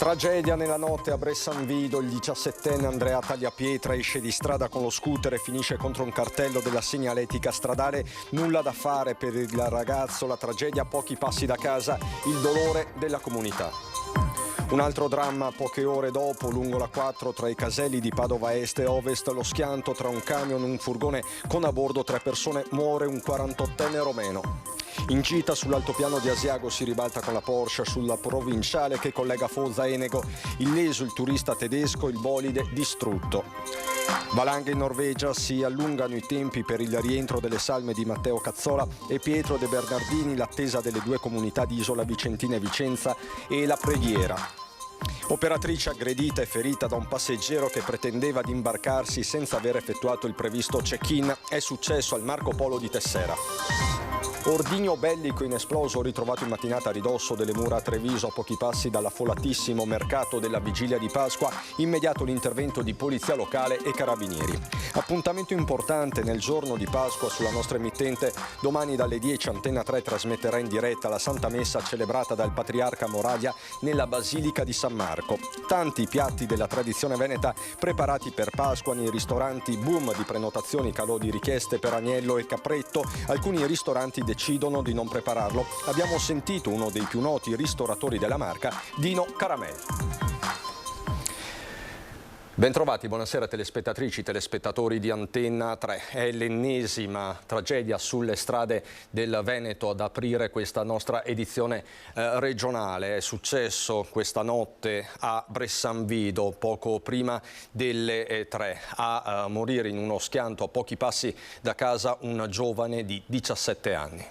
Tragedia nella notte a Bressanvido, il 17enne Andrea Tagliapietra esce di strada con lo scooter e finisce contro un cartello della segnaletica stradale. Nulla da fare per il ragazzo, la tragedia a pochi passi da casa, il dolore della comunità. Un altro dramma poche ore dopo, lungo la 4 tra i caselli di Padova Est e Ovest, lo schianto tra un camion e un furgone con a bordo 3 persone, muore un 48enne romeno. In gita sull'altopiano di Asiago si ribalta con la Porsche sulla provinciale che collega Foggia e Enego. Illeso il turista tedesco, il bolide distrutto. Valanghe in Norvegia, si allungano i tempi per il rientro delle salme di Matteo Cazzola e Pietro De Bernardini, l'attesa delle 2 comunità di Isola Vicentina e Vicenza e la preghiera. Operatrice aggredita e ferita da un passeggero che pretendeva di imbarcarsi senza aver effettuato il previsto check-in, è successo al Marco Polo di Tessera. Ordigno bellico inesploso ritrovato in mattinata a ridosso delle mura a Treviso, a pochi passi dall'affollatissimo mercato della vigilia di Pasqua. Immediato l'intervento di polizia locale e carabinieri. Appuntamento importante nel giorno di Pasqua sulla nostra emittente. Domani dalle 10 Antenna 3 trasmetterà in diretta la Santa Messa celebrata dal Patriarca Moravia nella Basilica di San Marco. Tanti piatti della tradizione veneta preparati per Pasqua nei ristoranti, boom di prenotazioni, calò di richieste per agnello e capretto. Alcuni ristoranti decidono di non prepararlo. Abbiamo sentito uno dei più noti ristoratori della marca, Dino Caramel. Bentrovati, buonasera telespettatrici, telespettatori di Antenna 3. È l'ennesima tragedia sulle strade del Veneto ad aprire questa nostra edizione regionale. È successo questa notte a Bressanvido, poco prima delle 3, a morire in uno schianto a pochi passi da casa un giovane di 17 anni.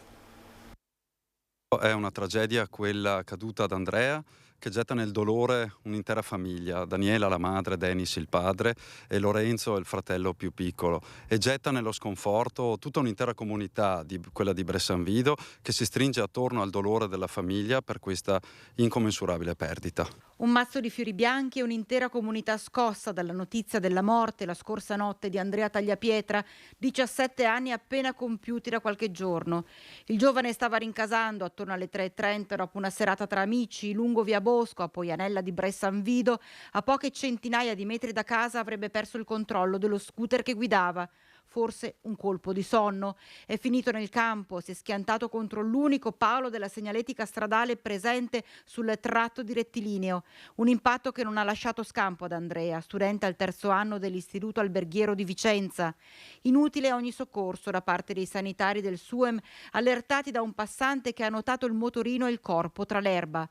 È una tragedia quella caduta ad Andrea, che getta nel dolore un'intera famiglia, Daniela la madre, Denis il padre e Lorenzo il fratello più piccolo, e getta nello sconforto tutta un'intera comunità, quella di Bressanvido, che si stringe attorno al dolore della famiglia per questa incommensurabile perdita. Un mazzo di fiori bianchi e un'intera comunità scossa dalla notizia della morte la scorsa notte di Andrea Tagliapietra, 17 anni appena compiuti da qualche giorno. Il giovane stava rincasando attorno alle 3:30 dopo una serata tra amici lungo via Bosco a Poianella di Bressanvido. A poche centinaia di metri da casa avrebbe perso il controllo dello scooter che guidava. Forse un colpo di sonno. È finito nel campo, si è schiantato contro l'unico palo della segnaletica stradale presente sul tratto di rettilineo. Un impatto che non ha lasciato scampo ad Andrea, studente al 3° anno dell'Istituto Alberghiero di Vicenza. Inutile ogni soccorso da parte dei sanitari del SUEM, allertati da un passante che ha notato il motorino e il corpo tra l'erba.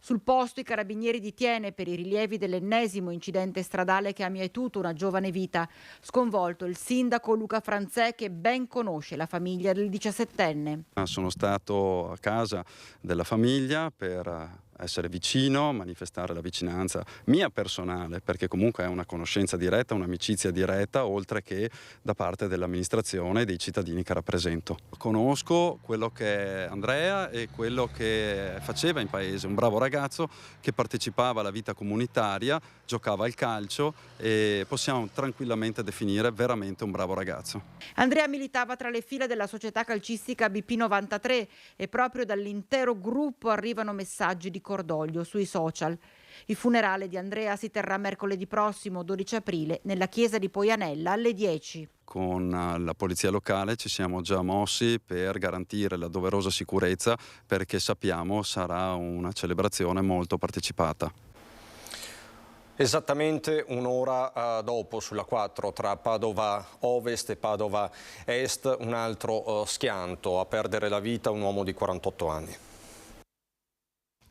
Sul posto i carabinieri di Thiene per i rilievi dell'ennesimo incidente stradale che ha mietuto una giovane vita. Sconvolto il sindaco Luca Franzè, che ben conosce la famiglia del 17enne. Sono stato a casa della famiglia per essere vicino, manifestare la vicinanza mia personale, perché comunque è una conoscenza diretta, un'amicizia diretta, oltre che da parte dell'amministrazione e dei cittadini che rappresento. Conosco quello che è Andrea e quello che faceva in paese, un bravo ragazzo che partecipava alla vita comunitaria, giocava al calcio e possiamo tranquillamente definire veramente un bravo ragazzo. Andrea militava tra le fila della società calcistica BP93 e proprio dall'intero gruppo arrivano messaggi di cordoglio sui social. Il funerale di Andrea si terrà mercoledì prossimo, 12 aprile, nella chiesa di Poianella alle 10. Con la polizia locale ci siamo già mossi per garantire la doverosa sicurezza, perché sappiamo sarà una celebrazione molto partecipata. Esattamente un'ora dopo, sulla 4 tra Padova Ovest e Padova Est, un altro schianto. A perdere la vita un uomo di 48 anni.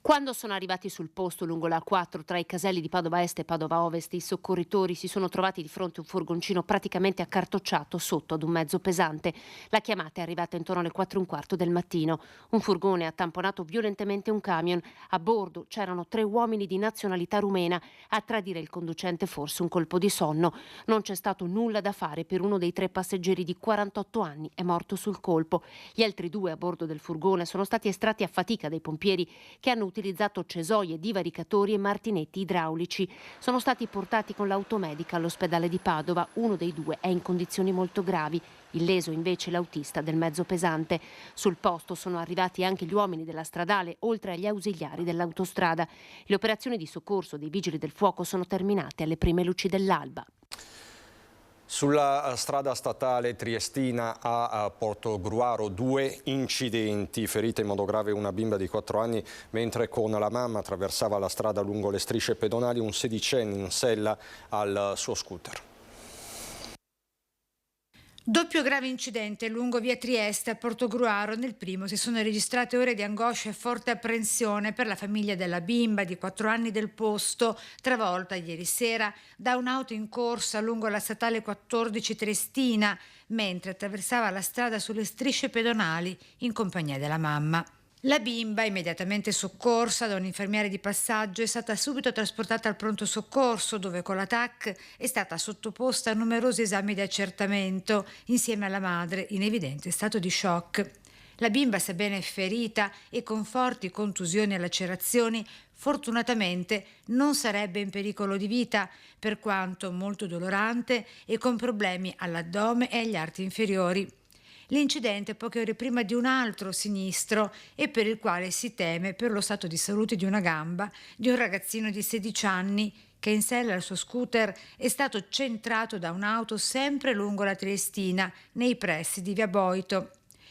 Quando sono arrivati sul posto lungo la 4 tra i caselli di Padova Est e Padova Ovest, i soccorritori si sono trovati di fronte a un furgoncino praticamente accartocciato sotto ad un mezzo pesante. La chiamata è arrivata intorno alle 4:15 del mattino. Un furgone ha tamponato violentemente un camion. A bordo c'erano 3 uomini di nazionalità rumena. A tradire il conducente forse un colpo di sonno. Non c'è stato nulla da fare per uno dei 3 passeggeri di 48 anni, è morto sul colpo. Gli altri 2 a bordo del furgone sono stati estratti a fatica dai pompieri, che hanno utilizzato utilizzato cesoie, divaricatori e martinetti idraulici. Sono stati portati con l'automedica all'ospedale di Padova. Uno dei due è in condizioni molto gravi. Illeso invece l'autista del mezzo pesante. Sul posto sono arrivati anche gli uomini della stradale, oltre agli ausiliari dell'autostrada. Le operazioni di soccorso dei vigili del fuoco sono terminate alle prime luci dell'alba. Sulla strada statale triestina a Portogruaro 2 incidenti, ferita in modo grave una bimba di 4 anni mentre con la mamma attraversava la strada lungo le strisce pedonali, un sedicenne in sella al suo scooter. Doppio grave incidente lungo via Trieste a Portogruaro. Nel primo si sono registrate ore di angoscia e forte apprensione per la famiglia della bimba di 4 anni del posto, travolta ieri sera da un'auto in corsa lungo la statale 14 Triestina, mentre attraversava la strada sulle strisce pedonali in compagnia della mamma. La bimba, immediatamente soccorsa da un infermiere di passaggio, è stata subito trasportata al pronto soccorso, dove con la TAC è stata sottoposta a numerosi esami di accertamento, insieme alla madre in evidente stato di shock. La bimba, sebbene ferita e con forti contusioni e lacerazioni, fortunatamente non sarebbe in pericolo di vita, per quanto molto dolorante e con problemi all'addome e agli arti inferiori. L'incidente poche ore prima di un altro sinistro e per il quale si teme per lo stato di salute di una gamba di un ragazzino di 16 anni che in sella al suo scooter è stato centrato da un'auto sempre lungo la Triestina, nei pressi di via Boito.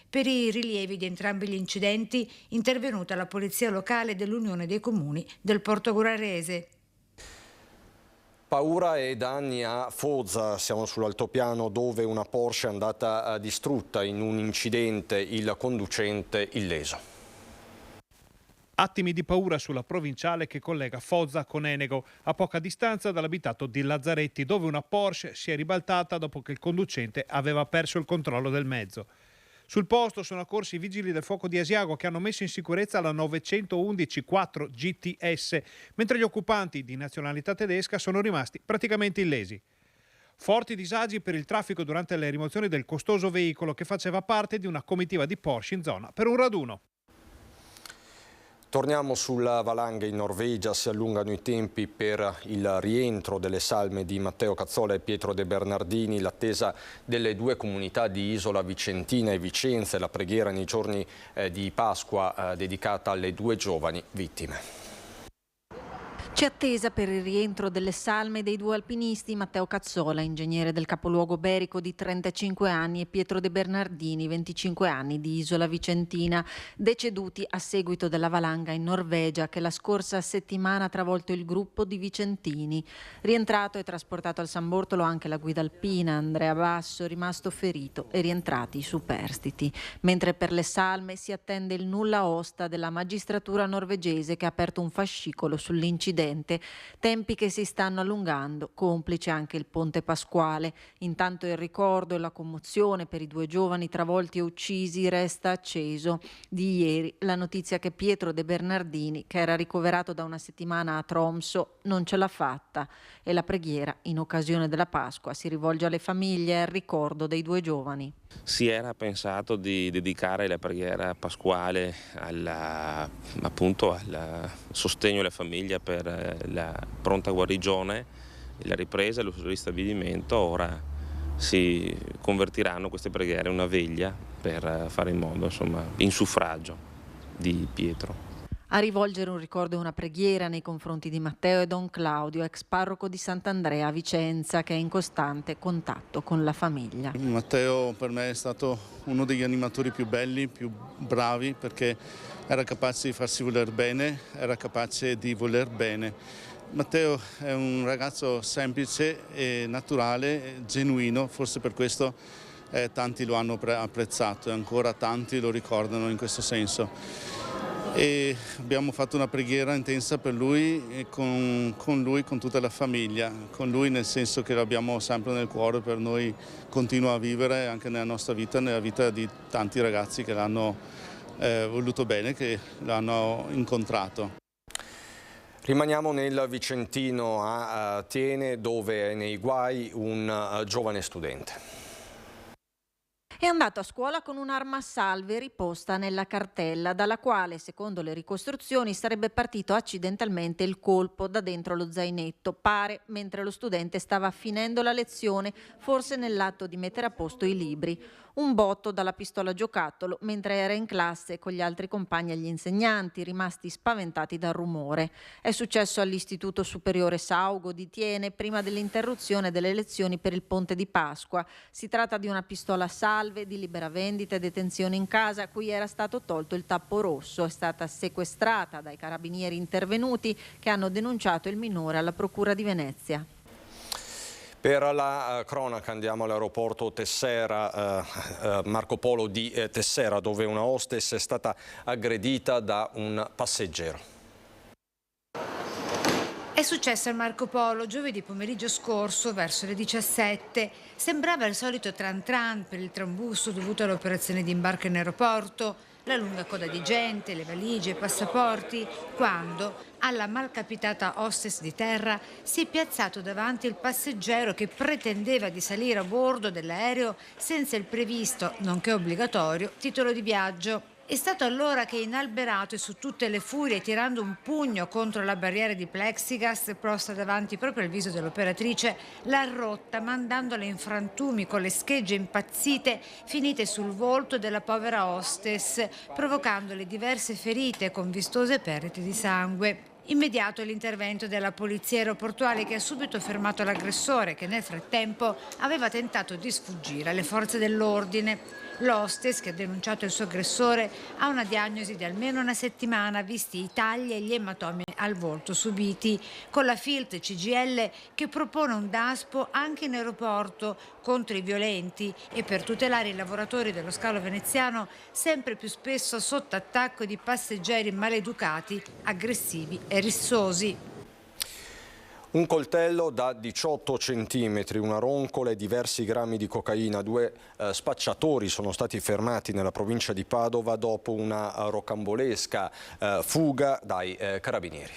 Per i rilievi di entrambi gli incidenti intervenuta la polizia locale dell'Unione dei Comuni del Portogruarese. Paura e danni a Foggia, siamo sull'altopiano dove una Porsche è andata distrutta in un incidente, il conducente illeso. Attimi di paura sulla provinciale che collega Foggia con Enego, a poca distanza dall'abitato di Lazzaretti, dove una Porsche si è ribaltata dopo che il conducente aveva perso il controllo del mezzo. Sul posto sono accorsi i vigili del fuoco di Asiago che hanno messo in sicurezza la 911 4 GTS, mentre gli occupanti di nazionalità tedesca sono rimasti praticamente illesi. Forti disagi per il traffico durante le rimozioni del costoso veicolo che faceva parte di una comitiva di Porsche in zona per un raduno. Torniamo sulla valanga in Norvegia, si allungano i tempi per il rientro delle salme di Matteo Cazzola e Pietro De Bernardini, l'attesa delle due comunità di Isola Vicentina e Vicenza e la preghiera nei giorni di Pasqua dedicata alle due giovani vittime. C'è attesa per il rientro delle salme dei due alpinisti, Matteo Cazzola, ingegnere del capoluogo berico di 35 anni, e Pietro De Bernardini, 25 anni, di Isola Vicentina, deceduti a seguito della valanga in Norvegia che la scorsa settimana ha travolto il gruppo di vicentini. Rientrato e trasportato al San Bortolo anche la guida alpina, Andrea Basso, rimasto ferito, e rientrati i superstiti. Mentre per le salme si attende il nulla osta della magistratura norvegese che ha aperto un fascicolo sull'incidente. Tempi che si stanno allungando, complice anche il ponte pasquale. Intanto il ricordo e la commozione per i due giovani travolti e uccisi resta acceso. Di ieri la notizia che Pietro De Bernardini, che era ricoverato da una settimana a Tromsø, non ce l'ha fatta, e la preghiera in occasione della Pasqua si rivolge alle famiglie e al ricordo dei due giovani. Si era pensato di dedicare la preghiera pasquale appunto al sostegno alla famiglia per la pronta guarigione, la ripresa e lo ristabilimento. Ora si convertiranno queste preghiere in una veglia per fare in modo, insomma, in suffragio di Pietro. A rivolgere un ricordo e una preghiera nei confronti di Matteo e Don Claudio, ex parroco di Sant'Andrea a Vicenza, che è in costante contatto con la famiglia. Matteo per me è stato uno degli animatori più belli, più bravi, perché era capace di farsi voler bene, era capace di voler bene. Matteo è un ragazzo semplice e naturale, genuino, forse per questo tanti lo hanno apprezzato e ancora tanti lo ricordano in questo senso. E abbiamo fatto una preghiera intensa per lui e con tutta la famiglia, con lui nel senso che l'abbiamo sempre nel cuore, per noi continua a vivere anche nella nostra vita, nella vita di tanti ragazzi che l'hanno voluto bene, che l'hanno incontrato. Rimaniamo nel Vicentino a Tiene, dove è nei guai un giovane studente. È andato a scuola con un'arma a salve riposta nella cartella, dalla quale, secondo le ricostruzioni, sarebbe partito accidentalmente il colpo da dentro lo zainetto. Pare mentre lo studente stava finendo la lezione, forse nell'atto di mettere a posto i libri. Un botto dalla pistola giocattolo mentre era in classe con gli altri compagni e gli insegnanti, rimasti spaventati dal rumore. È successo all'Istituto Superiore Saugo di Thiene prima dell'interruzione delle lezioni per il Ponte di Pasqua. Si tratta di una pistola a salve di libera vendita e detenzione in casa a cui era stato tolto il tappo rosso. È stata sequestrata dai carabinieri intervenuti che hanno denunciato il minore alla Procura di Venezia. Per la cronaca andiamo all'aeroporto Tessera, Marco Polo di Tessera, dove una hostess è stata aggredita da un passeggero. È successo al Marco Polo giovedì pomeriggio scorso verso le 17. Sembrava il solito tran tran per il trambusto dovuto all'operazione di imbarco in aeroporto, la lunga coda di gente, le valigie, i passaporti, quando alla malcapitata hostess di terra si è piazzato davanti il passeggero che pretendeva di salire a bordo dell'aereo senza il previsto, nonché obbligatorio, titolo di viaggio. È stato allora che, inalberato e su tutte le furie, tirando un pugno contro la barriera di plexiglass posta davanti proprio al viso dell'operatrice, l'ha rotta, mandandola in frantumi con le schegge impazzite finite sul volto della povera hostess, provocandole diverse ferite con vistose perdite di sangue. Immediato l'intervento della polizia aeroportuale, che ha subito fermato l'aggressore, che nel frattempo aveva tentato di sfuggire alle forze dell'ordine. L'hostess, che ha denunciato il suo aggressore, ha una diagnosi di almeno una settimana, visti i tagli e gli ematomi al volto subiti, con la Filt CGIL che propone un DASPO anche in aeroporto contro i violenti e per tutelare i lavoratori dello scalo veneziano, sempre più spesso sotto attacco di passeggeri maleducati, aggressivi e rissosi. Un coltello da 18 centimetri, una roncola e diversi grammi di cocaina. Due spacciatori sono stati fermati nella provincia di Padova dopo una rocambolesca fuga dai carabinieri.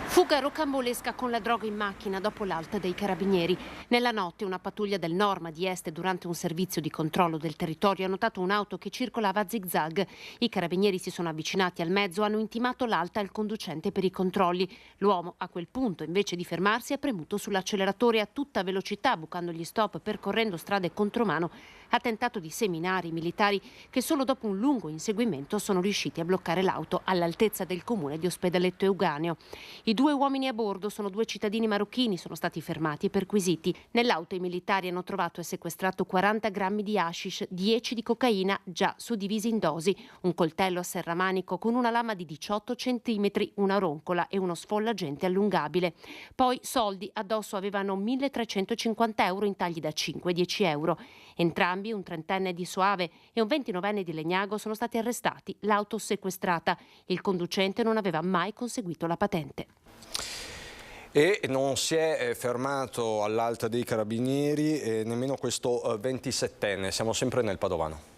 Fuga rocambolesca con la droga in macchina dopo l'alta dei carabinieri. Nella notte una pattuglia del Norma di Este, durante un servizio di controllo del territorio, ha notato un'auto che circolava a zigzag. I carabinieri si sono avvicinati al mezzo, hanno intimato l'alta al conducente per i controlli. L'uomo a quel punto, invece di fermarsi, ha premuto sull'acceleratore a tutta velocità, bucando gli stop, percorrendo strade contromano. Ha tentato di seminare i militari che solo dopo un lungo inseguimento sono riusciti a bloccare l'auto all'altezza del comune di Ospedaletto Euganeo. I due uomini a bordo sono due cittadini marocchini, sono stati fermati e perquisiti. Nell'auto i militari hanno trovato e sequestrato 40 grammi di hashish, 10 di cocaina già suddivisi in dosi, un coltello a serramanico con una lama di 18 centimetri, una roncola e uno sfollagente allungabile. Poi soldi, addosso avevano 1.350 euro in tagli da 5 e 10 euro. Entrambi, un trentenne di Soave e un 29enne di Legnago, sono stati arrestati, l'auto sequestrata. Il conducente non aveva mai conseguito la patente. E non si è fermato all'alta dei carabinieri nemmeno questo 27enne, siamo sempre nel Padovano.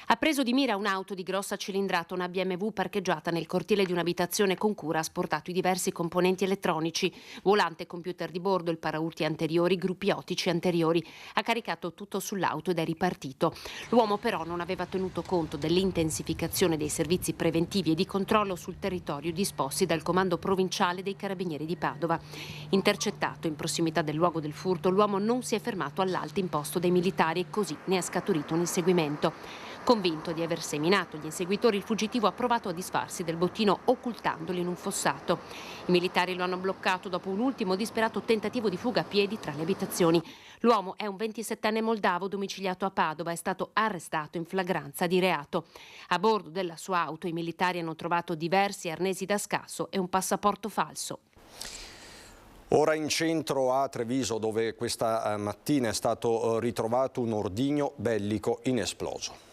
Ha preso di mira un'auto di grossa cilindrata, una BMW parcheggiata nel cortile di un'abitazione con cura, ha asportato i diversi componenti elettronici, volante, computer di bordo, il paraurti anteriori, gruppi ottici anteriori. Ha caricato tutto sull'auto ed è ripartito. L'uomo però non aveva tenuto conto dell'intensificazione dei servizi preventivi e di controllo sul territorio disposti dal comando provinciale dei carabinieri di Padova. Intercettato in prossimità del luogo del furto, l'uomo non si è fermato all'alto imposto dai militari e così ne è scaturito un inseguimento. Convinto di aver seminato gli inseguitori, il fuggitivo ha provato a disfarsi del bottino occultandoli in un fossato. I militari lo hanno bloccato dopo un ultimo disperato tentativo di fuga a piedi tra le abitazioni. L'uomo è un 27enne moldavo domiciliato a Padova, è stato arrestato in flagranza di reato. A bordo della sua auto i militari hanno trovato diversi arnesi da scasso e un passaporto falso. Ora in centro a Treviso, dove questa mattina è stato ritrovato un ordigno bellico inesploso.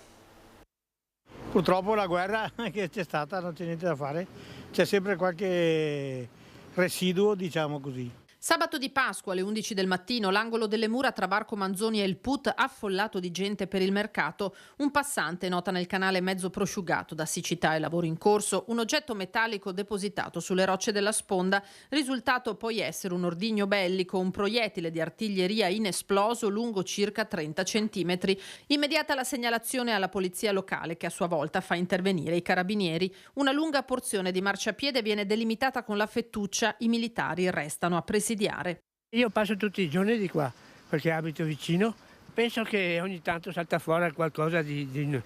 Purtroppo la guerra che c'è stata non c'è niente da fare, c'è sempre qualche residuo, diciamo così. Sabato di Pasqua alle 11 del mattino, l'angolo delle mura tra Varco Manzoni e il Put affollato di gente per il mercato. Un passante nota nel canale mezzo prosciugato da siccità e lavori in corso un oggetto metallico depositato sulle rocce della sponda, risultato poi essere un ordigno bellico, un proiettile di artiglieria inesploso lungo circa 30 centimetri. Immediata la segnalazione alla polizia locale che a sua volta fa intervenire i carabinieri. Una lunga porzione di marciapiede viene delimitata con la fettuccia, i militari restano a presidiare. Io passo tutti i giorni di qua perché abito vicino, penso che ogni tanto salta fuori qualcosa di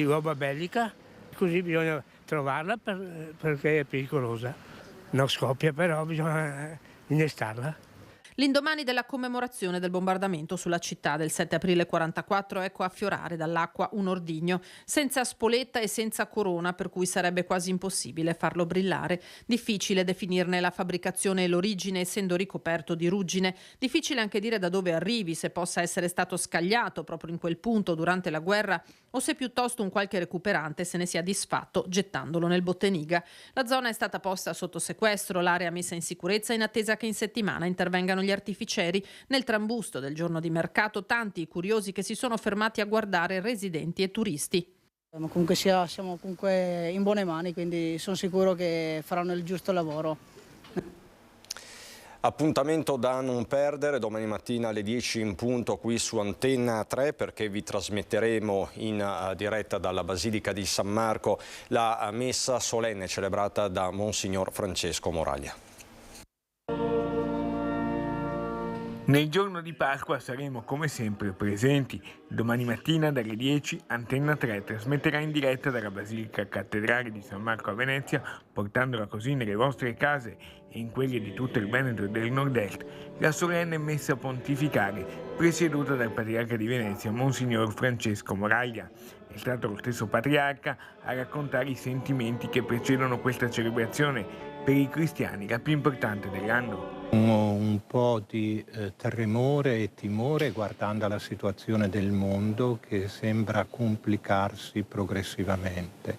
roba bellica, così bisogna trovarla perché è pericolosa. Non scoppia, però bisogna innestarla. L'indomani della commemorazione del bombardamento sulla città del 7 aprile 44, ecco affiorare dall'acqua un ordigno, senza spoletta e senza corona, per cui sarebbe quasi impossibile farlo brillare. Difficile definirne la fabbricazione e l'origine, essendo ricoperto di ruggine. Difficile anche dire da dove arrivi, se possa essere stato scagliato proprio in quel punto durante la guerra o se piuttosto un qualche recuperante se ne sia disfatto gettandolo nel Botteniga. La zona è stata posta sotto sequestro, l'area messa in sicurezza in attesa che in settimana intervengano gli artificieri. Nel trambusto del giorno di mercato tanti i curiosi che si sono fermati a guardare, residenti e turisti. Ma comunque siamo comunque in buone mani, quindi sono sicuro che faranno il giusto lavoro. Appuntamento da non perdere domani mattina alle 10 in punto qui su Antenna 3, perché vi trasmetteremo in diretta dalla Basilica di San Marco la messa solenne celebrata da Monsignor Francesco Moraglia. Nel giorno di Pasqua saremo come sempre presenti. Domani mattina dalle 10 Antenna 3 trasmetterà in diretta dalla Basilica Cattedrale di San Marco a Venezia, portandola così nelle vostre case e in quelle di tutto il Veneto e del Nord-Est, la solenne messa pontificale presieduta dal Patriarca di Venezia, Monsignor Francesco Moraglia. È stato lo stesso Patriarca a raccontare i sentimenti che precedono questa celebrazione, per i cristiani la più importante dell'anno. Un po' di tremore e timore guardando alla situazione del mondo che sembra complicarsi progressivamente,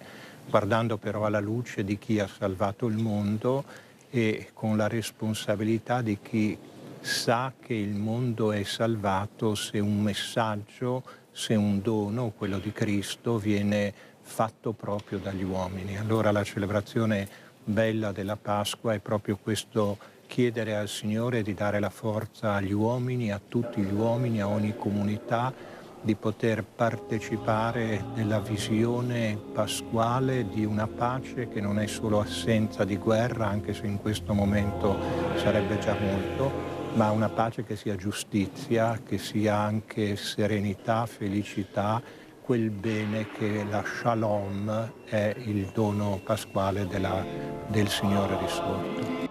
guardando però alla luce di chi ha salvato il mondo e con la responsabilità di chi sa che il mondo è salvato se un messaggio, se un dono, quello di Cristo, viene fatto proprio dagli uomini. Allora la celebrazione bella della Pasqua è proprio questo: chiedere al Signore di dare la forza agli uomini, a tutti gli uomini, a ogni comunità, di poter partecipare della visione pasquale di una pace che non è solo assenza di guerra, anche se in questo momento sarebbe già molto, ma una pace che sia giustizia, che sia anche serenità, felicità, quel bene che la Shalom è il dono pasquale del Signore risorto.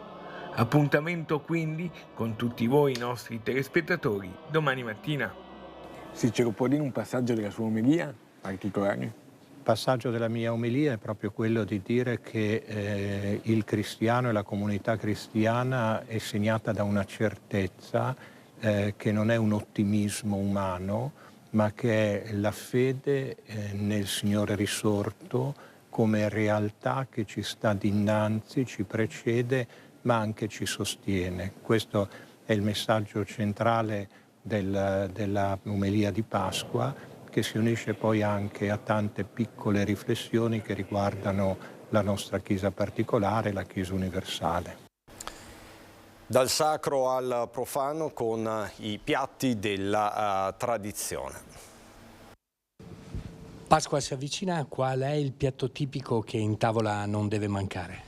Appuntamento quindi con tutti voi nostri telespettatori domani mattina. Se ce lo può dire un passaggio della sua omelia particolare? Il passaggio della mia omelia è proprio quello di dire che il cristiano e la comunità cristiana è segnata da una certezza che non è un ottimismo umano, ma che è la fede nel Signore risorto come realtà che ci sta dinanzi, ci precede, ma anche ci sostiene. Questo è il messaggio centrale della omelia di Pasqua, che si unisce poi anche a tante piccole riflessioni che riguardano la nostra Chiesa particolare, la Chiesa universale. Dal sacro al profano con i piatti della tradizione. Pasqua si avvicina, qual è il piatto tipico che in tavola non deve mancare?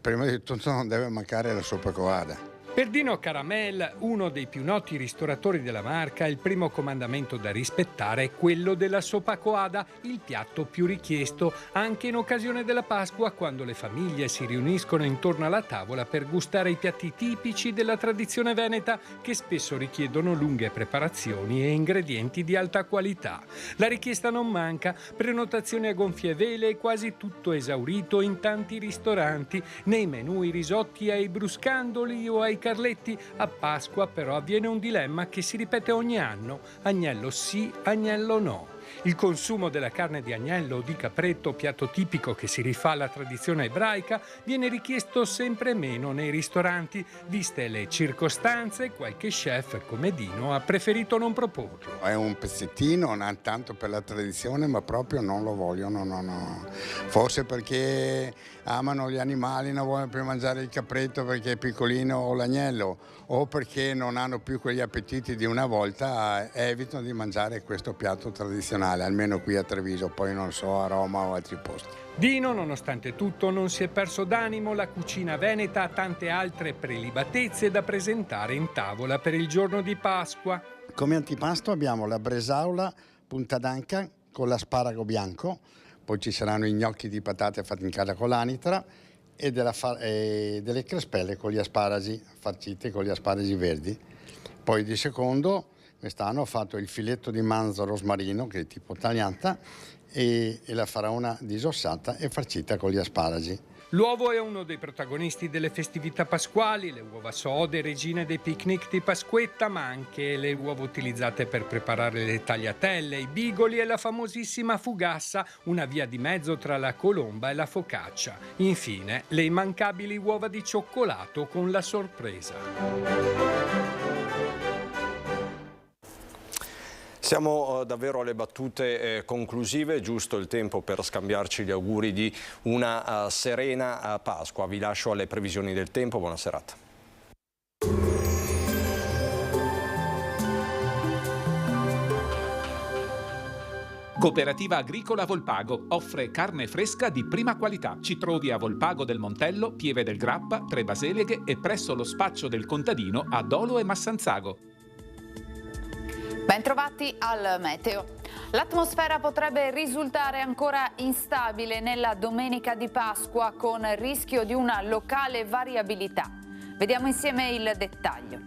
Prima di tutto non deve mancare la soppa coada. Per Dino Caramel, uno dei più noti ristoratori della Marca, il primo comandamento da rispettare è quello della sopa coada, il piatto più richiesto anche in occasione della Pasqua, quando le famiglie si riuniscono intorno alla tavola per gustare i piatti tipici della tradizione veneta, che spesso richiedono lunghe preparazioni e ingredienti di alta qualità. La richiesta non manca, prenotazioni a gonfie vele e quasi tutto esaurito in tanti ristoranti, nei menù i risotti ai bruscandoli o ai carletti. A Pasqua però avviene un dilemma che si ripete ogni anno: agnello sì, agnello no. Il consumo della carne di agnello o di capretto, piatto tipico che si rifà alla tradizione ebraica, viene richiesto sempre meno nei ristoranti. Viste le circostanze, qualche chef come Dino ha preferito non proporlo. È un pezzettino, non tanto per la tradizione, ma proprio non lo vogliono, no. Forse perché amano gli animali, non vogliono più mangiare il capretto perché è piccolino o l'agnello, o perché non hanno più quegli appetiti di una volta, evitano di mangiare questo piatto tradizionale, almeno qui a Treviso, poi non so a Roma o altri posti. Dino, nonostante tutto, non si è perso d'animo. La cucina veneta ha tante altre prelibatezze da presentare in tavola per il giorno di Pasqua. Come antipasto abbiamo la bresaola punta d'anca con l'asparago bianco, poi ci saranno i gnocchi di patate fatti in casa con l'anitra e delle crespelle con gli asparagi, farcite con gli asparagi verdi. Poi di secondo quest'anno ho fatto il filetto di manzo rosmarino, che è tipo tagliata, e la faraona disossata e farcita con gli asparagi. L'uovo è uno dei protagonisti delle festività pasquali, le uova sode, regine dei picnic di Pasquetta, ma anche le uova utilizzate per preparare le tagliatelle, i bigoli e la famosissima fugassa, una via di mezzo tra la colomba e la focaccia. Infine, le immancabili uova di cioccolato con la sorpresa. Siamo davvero alle battute conclusive, giusto il tempo per scambiarci gli auguri di una serena Pasqua. Vi lascio alle previsioni del tempo, buona serata. Cooperativa Agricola Volpago offre carne fresca di prima qualità. Ci trovi a Volpago del Montello, Pieve del Grappa, Tre Baseleghe e presso lo spaccio del contadino a Dolo e Massanzago. Bentrovati al meteo. L'atmosfera potrebbe risultare ancora instabile nella domenica di Pasqua con rischio di una locale variabilità. Vediamo insieme il dettaglio.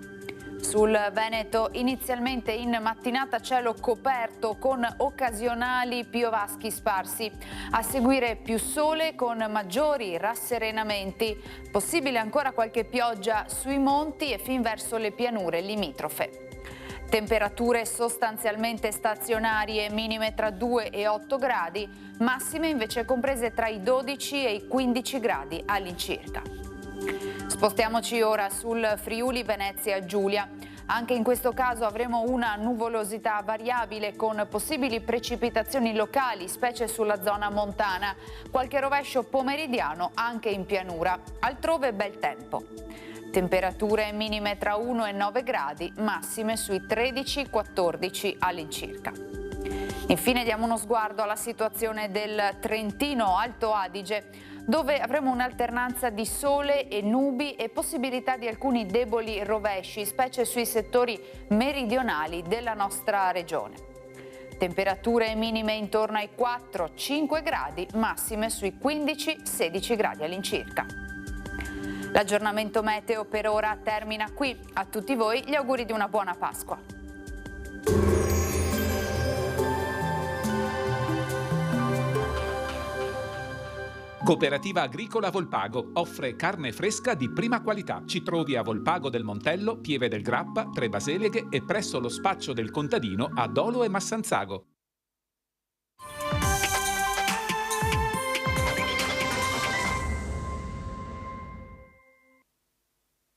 Sul Veneto inizialmente in mattinata cielo coperto con occasionali piovaschi sparsi. A seguire più sole con maggiori rasserenamenti. Possibile ancora qualche pioggia sui monti e fin verso le pianure limitrofe. Temperature sostanzialmente stazionarie, minime tra 2 e 8 gradi, massime invece comprese tra i 12 e i 15 gradi all'incirca. Spostiamoci ora sul Friuli Venezia Giulia. Anche in questo caso avremo una nuvolosità variabile con possibili precipitazioni locali, specie sulla zona montana. Qualche rovescio pomeridiano anche in pianura. Altrove bel tempo. Temperature minime tra 1 e 9 gradi, massime sui 13-14 all'incirca. Infine diamo uno sguardo alla situazione del Trentino Alto Adige, dove avremo un'alternanza di sole e nubi e possibilità di alcuni deboli rovesci, specie sui settori meridionali della nostra regione. Temperature minime intorno ai 4-5 gradi, massime sui 15-16 gradi all'incirca. L'aggiornamento meteo per ora termina qui. A tutti voi gli auguri di una buona Pasqua. Cooperativa Agricola Volpago offre carne fresca di prima qualità. Ci trovi a Volpago del Montello, Pieve del Grappa, Tre Baseleghe e presso lo spaccio del contadino a Dolo e Massanzago.